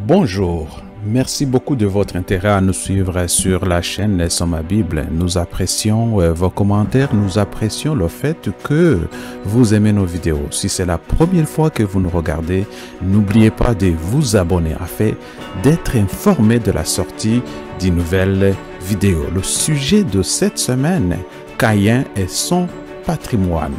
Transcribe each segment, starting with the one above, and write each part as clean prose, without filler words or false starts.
Bonjour, merci beaucoup de votre intérêt à nous suivre sur la chaîne Sur ma Bible. Nous apprécions vos commentaires, nous apprécions le fait que vous aimez nos vidéos. Si c'est la première fois que vous nous regardez, n'oubliez pas de vous abonner afin d'être informé de la sortie d'une nouvelle vidéo. Le sujet de cette semaine, Caïn et son patrimoine.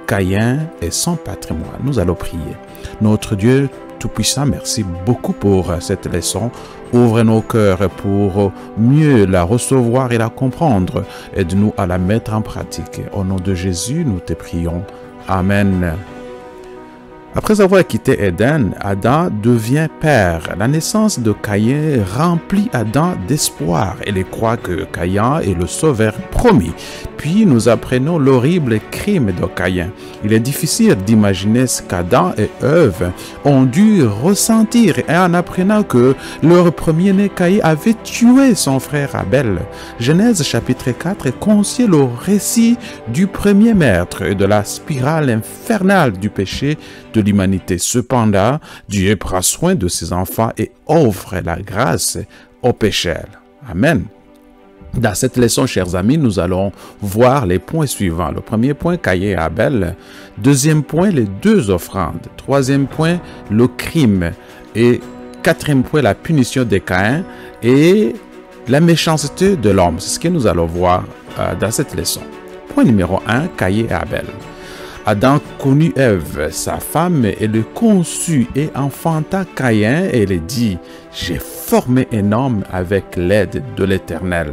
Caïn et son patrimoine. Nous allons prier. Notre Dieu Tout-Puissant, merci beaucoup pour cette leçon. Ouvre nos cœurs pour mieux la recevoir et la comprendre. Aide-nous à la mettre en pratique. Au nom de Jésus, nous te prions. Amen. Après avoir quitté Éden, Adam devient père. La naissance de Caïn remplit Adam d'espoir. Il croit que Caïn est le sauveur promis. Puis nous apprenons l'horrible crime de Caïn. Il est difficile d'imaginer ce qu'Adam et Ève ont dû ressentir en apprenant que leur premier-né Caïn avait tué son frère Abel. Genèse chapitre 4 contient le récit du premier meurtre et de la spirale infernale du péché de l'humanité. Cependant, Dieu prend soin de ses enfants et offre la grâce aux pécheurs. Amen. Dans cette leçon, chers amis, nous allons voir les points suivants. Le premier point, Caïn et Abel. Deuxième point, les deux offrandes. Troisième point, le crime. Et quatrième point, la punition de Caïn et la méchanceté de l'homme. C'est ce que nous allons voir dans cette leçon. Point numéro 1, Caïn et Abel. Adam connut Ève, sa femme, et le conçut et enfanta Caïn, et il dit, « J'ai formé un homme avec l'aide de l'Éternel. »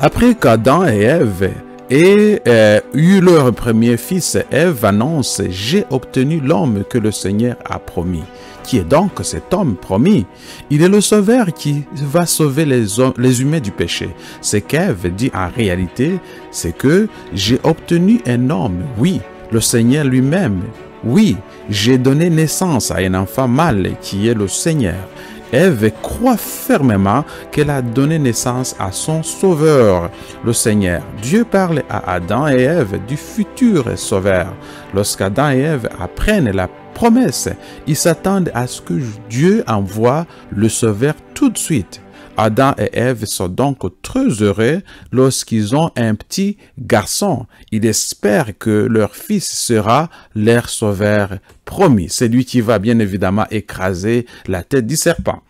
Après qu'Adam et Ève aient eu leur premier fils, Ève annonce, « J'ai obtenu l'homme que le Seigneur a promis. » Qui est donc cet homme promis? Il est le sauveur qui va sauver les humains du péché. Ce qu'Ève dit en réalité, c'est que j'ai obtenu un homme, oui, le Seigneur lui-même. Oui, j'ai donné naissance à un enfant mâle qui est le Seigneur. Ève croit fermement qu'elle a donné naissance à son sauveur, le Seigneur. Dieu parle à Adam et Ève du futur sauveur. Lorsqu'Adam et Ève apprennent la promesse, ils s'attendent à ce que Dieu envoie le sauveur tout de suite. Adam et Ève sont donc très heureux lorsqu'ils ont un petit garçon. Ils espèrent que leur fils sera leur sauveur promis. C'est lui qui va bien évidemment écraser la tête du serpent.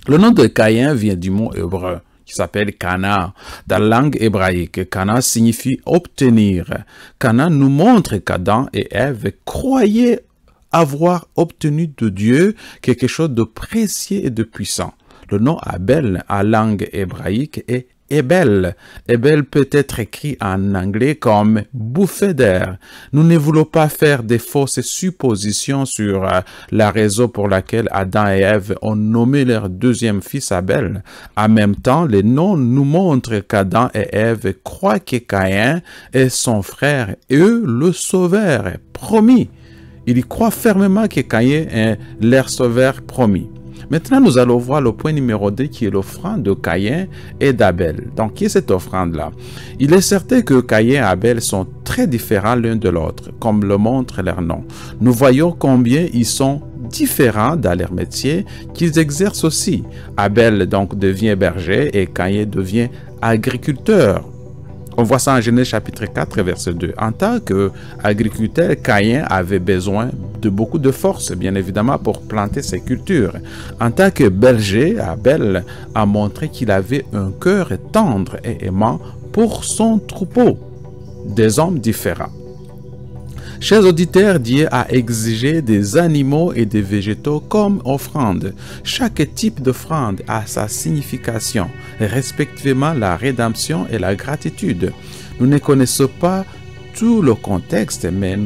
Le nom de Caïn vient du mot hébreu qui s'appelle Canaan. Dans la langue hébraïque, Canaan signifie obtenir. Canaan nous montre qu'Adam et Ève croyaient avoir obtenu de Dieu quelque chose de précieux et de puissant. Le nom Abel en langue hébraïque est Ebel. Ebel peut être écrit en anglais comme bouffée d'air. Nous ne voulons pas faire des fausses suppositions sur la raison pour laquelle Adam et Ève ont nommé leur deuxième fils Abel. En même temps, les noms nous montrent qu'Adam et Ève croient que Caïn est son frère et eux le sauveur promis. Ils croient fermement que Caïn est leur sauveur promis. Maintenant, nous allons voir le point numéro 2 qui est l'offrande de Caïn et d'Abel. Donc, qui est cette offrande-là? Il est certain que Caïn et Abel sont très différents l'un de l'autre, comme le montre leur nom. Nous voyons combien ils sont différents dans leur métier qu'ils exercent aussi. Abel donc devient berger et Caïn devient agriculteur. On voit ça en Genèse chapitre 4, verset 2. En tant qu'agriculteur, Caïn avait besoin de beaucoup de force, bien évidemment, pour planter ses cultures. En tant que berger, Abel a montré qu'il avait un cœur tendre et aimant pour son troupeau. Des hommes différents. Chers auditeurs, Dieu a exigé des animaux et des végétaux comme offrande. Chaque type d'offrande a sa signification, respectivement la rédemption et la gratitude. Nous ne connaissons pas tout le contexte, mais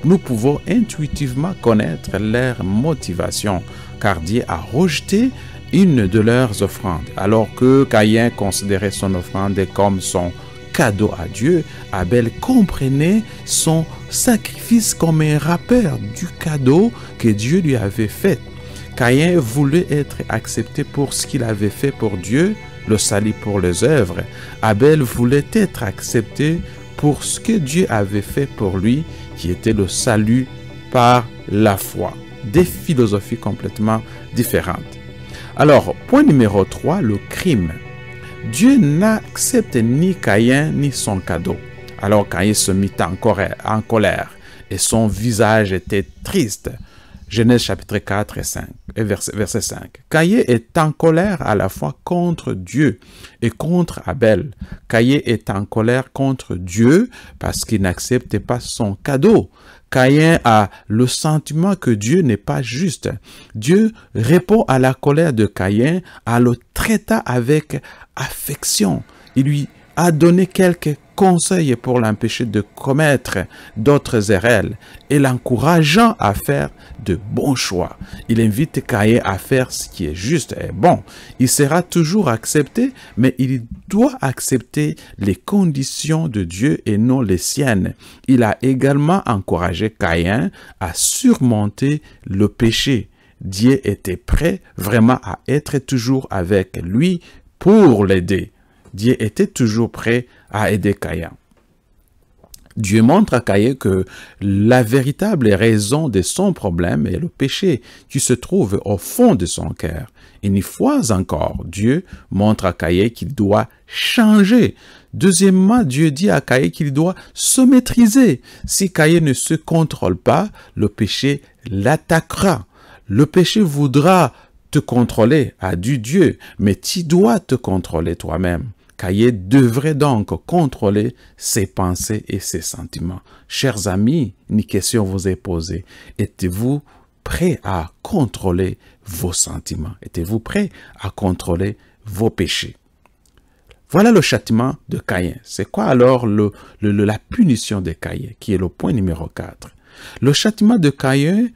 nous pouvons intuitivement connaître leur motivation, car Dieu a rejeté une de leurs offrandes. Alors que Caïn considérait son offrande comme son cadeau à Dieu, Abel comprenait son sacrifice comme un rappel du cadeau que Dieu lui avait fait. Caïn voulait être accepté pour ce qu'il avait fait pour Dieu, le salut pour les œuvres. Abel voulait être accepté pour ce que Dieu avait fait pour lui, qui était le salut par la foi. des philosophies complètement différentes. Alors, point numéro 3, le crime. Dieu n'accepte ni Caïn ni son cadeau. Alors Caïn se mit en colère et son visage était triste. Genèse chapitre 4 et verset 5. Caïn est en colère à la fois contre Dieu et contre Abel. Caïn est en colère contre Dieu parce qu'il n'accepte pas son cadeau. Caïn a le sentiment que Dieu n'est pas juste. Dieu répond à la colère de Caïn en le traitant avec affection. Il lui a donné quelques conseils pour l'empêcher de commettre d'autres erreurs et l'encourageant à faire de bons choix. Il invite Caïn à faire ce qui est juste et bon. Il sera toujours accepté, mais il doit accepter les conditions de Dieu et non les siennes. Il a également encouragé Caïn à surmonter le péché. Dieu était prêt vraiment à être toujours avec lui pour l'aider. Dieu était toujours prêt à aider Caïn. Dieu montre à Caïn que la véritable raison de son problème est le péché qui se trouve au fond de son cœur. Une fois encore, Dieu montre à Caïn qu'il doit changer. Deuxièmement, Dieu dit à Caïn qu'il doit se maîtriser. Si Caïn ne se contrôle pas, le péché l'attaquera. Le péché voudra te contrôler, a dit Dieu, mais tu dois te contrôler toi-même. Caïn devrait donc contrôler ses pensées et ses sentiments. Chers amis, une question vous est posée. Êtes-vous prêts à contrôler vos sentiments? Êtes-vous prêts à contrôler vos péchés? Voilà le châtiment de Caïn. C'est quoi alors la punition de Caïn, qui est le point numéro 4? Le châtiment de Caïn,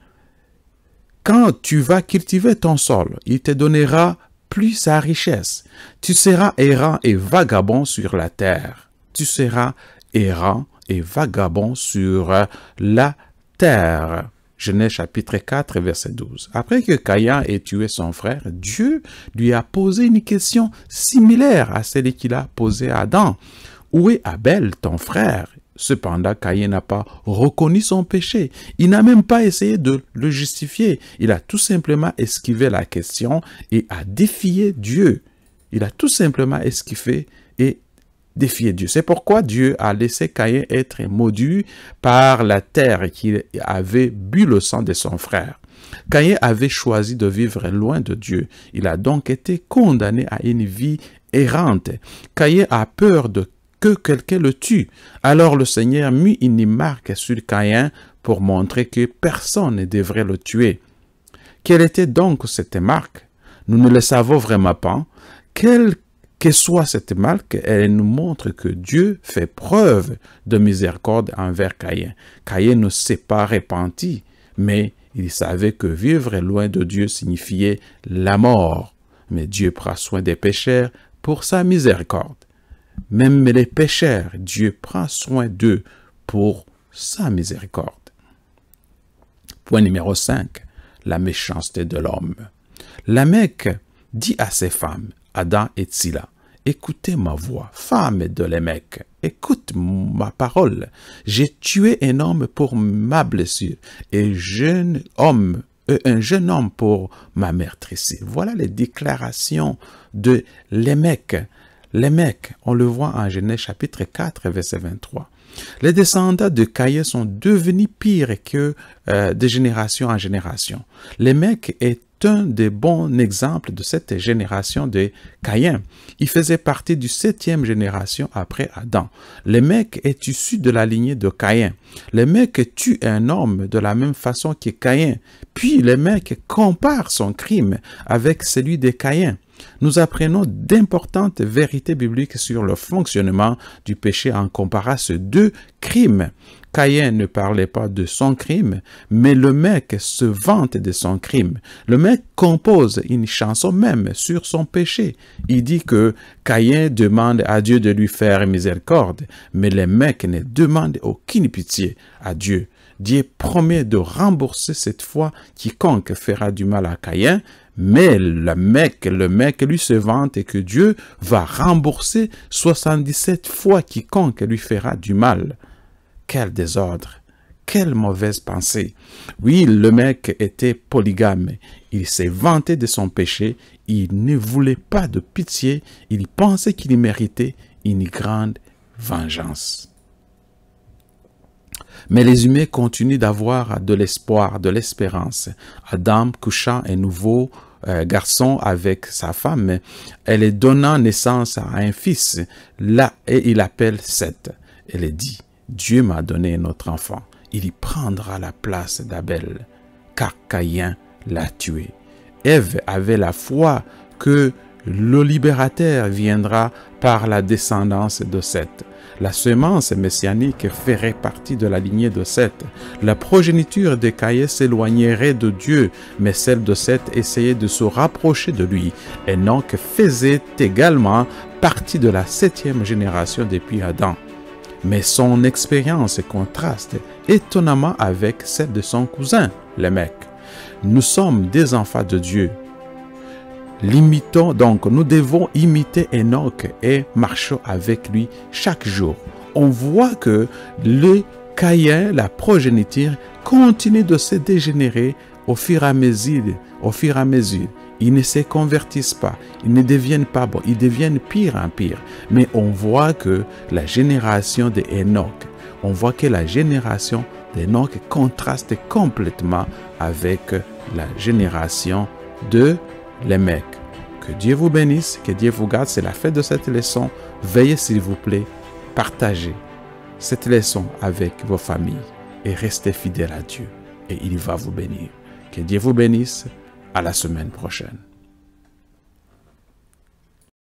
quand tu vas cultiver ton sol, il te donnera plus sa richesse. Tu seras errant et vagabond sur la terre. Tu seras errant et vagabond sur la terre. Genèse chapitre 4, verset 12. Après que Caïn ait tué son frère, Dieu lui a posé une question similaire à celle qu'il a posée à Adam. Où est Abel, ton frère? Cependant, Caïn n'a pas reconnu son péché. Il n'a même pas essayé de le justifier. Il a tout simplement esquivé la question et a défié Dieu. Il a tout simplement esquivé et défié Dieu. C'est pourquoi Dieu a laissé Caïn être maudit par la terre qui avait bu le sang de son frère. Caïn avait choisi de vivre loin de Dieu. Il a donc été condamné à une vie errante. Caïn a peur que quelqu'un le tue. Alors le Seigneur mit une marque sur Caïn pour montrer que personne ne devrait le tuer. Quelle était donc cette marque? Nous ne le savons vraiment pas. Quelle que soit cette marque, elle nous montre que Dieu fait preuve de miséricorde envers Caïn. Caïn ne s'est pas repenti, mais il savait que vivre loin de Dieu signifiait la mort. Mais Dieu prend soin des pécheurs pour sa miséricorde. Même les pécheurs, Dieu prend soin d'eux pour sa miséricorde. Point numéro 5. La méchanceté de l'homme. Lamech dit à ses femmes, Adam et Tsila, écoutez ma voix, femmes de Lamech, écoute ma parole. J'ai tué un homme pour ma blessure et un jeune homme pour ma meurtrissure. Voilà les déclarations de Lamech. Lamech, on le voit en Genèse chapitre 4, verset 23. Les descendants de Caïn sont devenus pires que de génération en génération. Lamech est un des bons exemples de cette génération de Caïn. Il faisait partie du 7e génération après Adam. Lamech est issu de la lignée de Caïn. Lamech tue un homme de la même façon que Caïn. Puis Lamech compare son crime avec celui de Caïn. Nous apprenons d'importantes vérités bibliques sur le fonctionnement du péché en comparant ces deux crimes. Caïn ne parlait pas de son crime, mais le mec se vante de son crime. Le mec compose une chanson même sur son péché. Il dit que Caïn demande à Dieu de lui faire miséricorde, mais le mec ne demande aucune pitié à Dieu. Dieu promet de rembourser cette fois quiconque fera du mal à Caïn, mais le mec lui se vante et que Dieu va rembourser 77 fois quiconque lui fera du mal. Quel désordre, quelle mauvaise pensée. Oui, le mec était polygame. Il s'est vanté de son péché. Il ne voulait pas de pitié. Il pensait qu'il méritait une grande vengeance. Mais les humains continuent d'avoir de l'espoir, de l'espérance. Adam coucha un nouveau garçon avec sa femme. Elle est donnant naissance à un fils. Là, et il appelle Seth. Elle dit, Dieu m'a donné un autre enfant. Il y prendra la place d'Abel, car Caïn l'a tué. Ève avait la foi que le libérateur viendra par la descendance de Seth. La semence messianique ferait partie de la lignée de Seth. La progéniture de Caïn s'éloignerait de Dieu, mais celle de Seth essayait de se rapprocher de lui. Enoch faisait également partie de la 7e génération depuis Adam. Mais son expérience contraste étonnamment avec celle de son cousin, Lémec. Nous sommes des enfants de Dieu. Limitons donc, nous devons imiter Enoch et marcher avec lui chaque jour. On voit que le Caïn, la progéniture, continue de se dégénérer au fur et à mesure. Ils ne se convertissent pas, ils ne deviennent pas bons, ils deviennent pire en pire. Mais on voit que la génération d'Enoch, contraste complètement avec la génération de Lémec. Que Dieu vous bénisse, que Dieu vous garde. C'est la fin de cette leçon. Veillez s'il vous plaît, partagez cette leçon avec vos familles et restez fidèles à Dieu et il va vous bénir. Que Dieu vous bénisse. À la semaine prochaine.